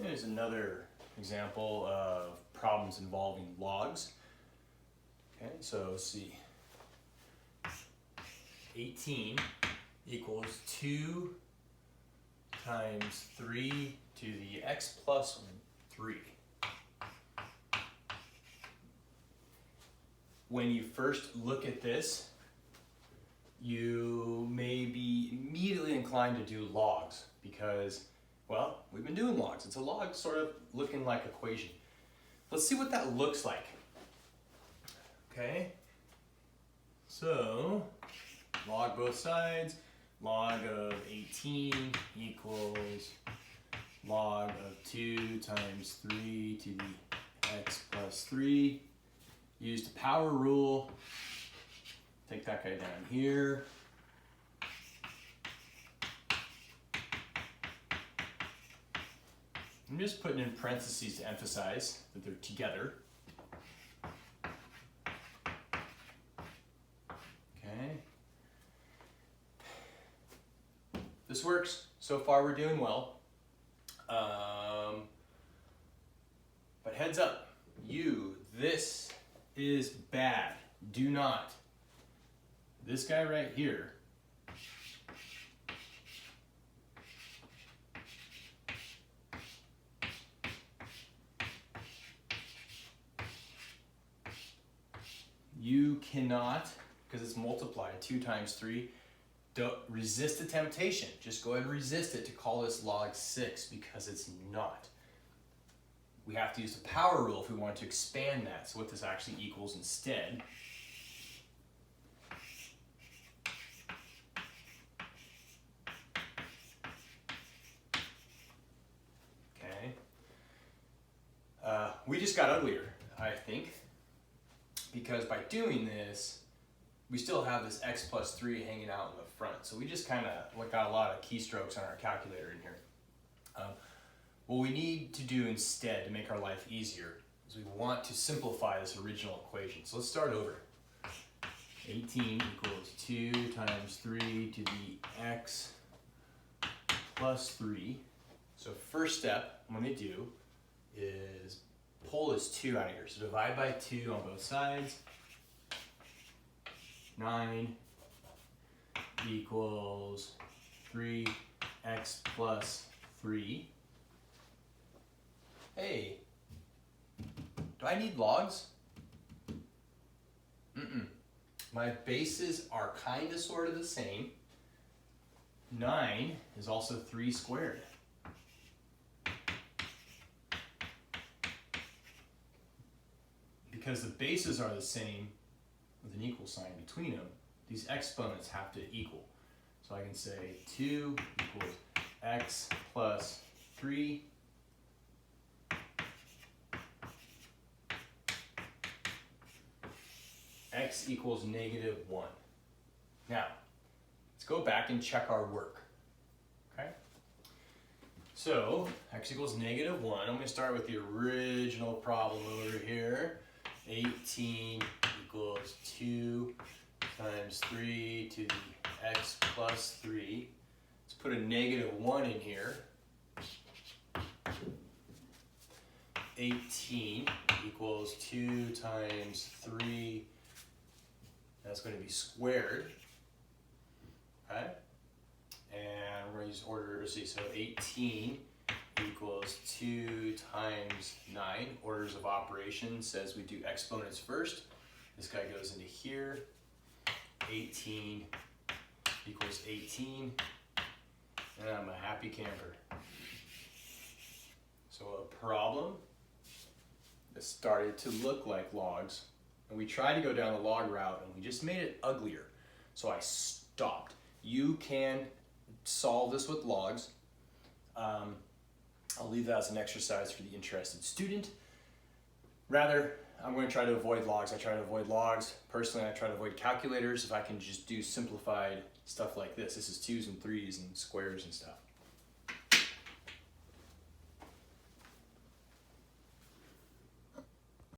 Here's another example of problems involving logs. Okay, so let's see. 18 equals 2 times 3 to the x plus 3. When you first look at this, you may be immediately inclined to do logs because, well, we've been doing logs. It's a log sort of looking like equation. Let's see what that looks like. Okay, so log both sides. Log of 18 equals log of 2 times 3 to the x plus 3. Use the power rule. Take that guy down here. I'm just putting in parentheses to emphasize that they're together. Okay. This works. So far we're doing well. But heads up, this is bad. Do not. This guy right here you cannot, because it's multiplied 2 times 3, don't resist the temptation. Just go ahead and resist it to call this log 6 because it's not. We have to use the power rule if we want to expand that. So what this actually equals instead we just got uglier, I think, because by doing this, we still have this x plus 3 hanging out in the front. So we just kind of got a lot of keystrokes on our calculator in here. What we need to do instead to make our life easier is we want to simplify this original equation. So let's start over. 18 equals 2 times 3 to the x plus 3. So first step I'm going to do is pull this 2 out of here. So divide by 2 on both sides. 9 equals 3x plus 3. Hey, do I need logs? My bases are kind of sort of the same. 9 is also 3 squared. Because the bases are the same with an equal sign between them, these exponents have to equal. So I can say 2 equals x plus 3 x equals negative 1. Now, let's go back and check our work. Okay? So, x equals negative 1. I'm going to start with the original problem over here. 18 equals 2 times 3 to the x plus 3. Let's put a negative 1 in here. 18 equals 2 times 3. That's going to be squared. Okay? And we're going to use order. Let's see. So 18 equals 2 times 9. Orders of operation says we do exponents first. This guy goes into here. 18 equals 18. And I'm a happy camper. So a problem that started to look like logs. And we tried to go down the log route and we just made it uglier. So I stopped. You can solve this with logs. I'll leave that as an exercise for the interested student. Rather, I'm going to try to avoid logs. I try to avoid logs. Personally, I try to avoid calculators if I can just do simplified stuff like this. This is 2s and 3s and squares and stuff.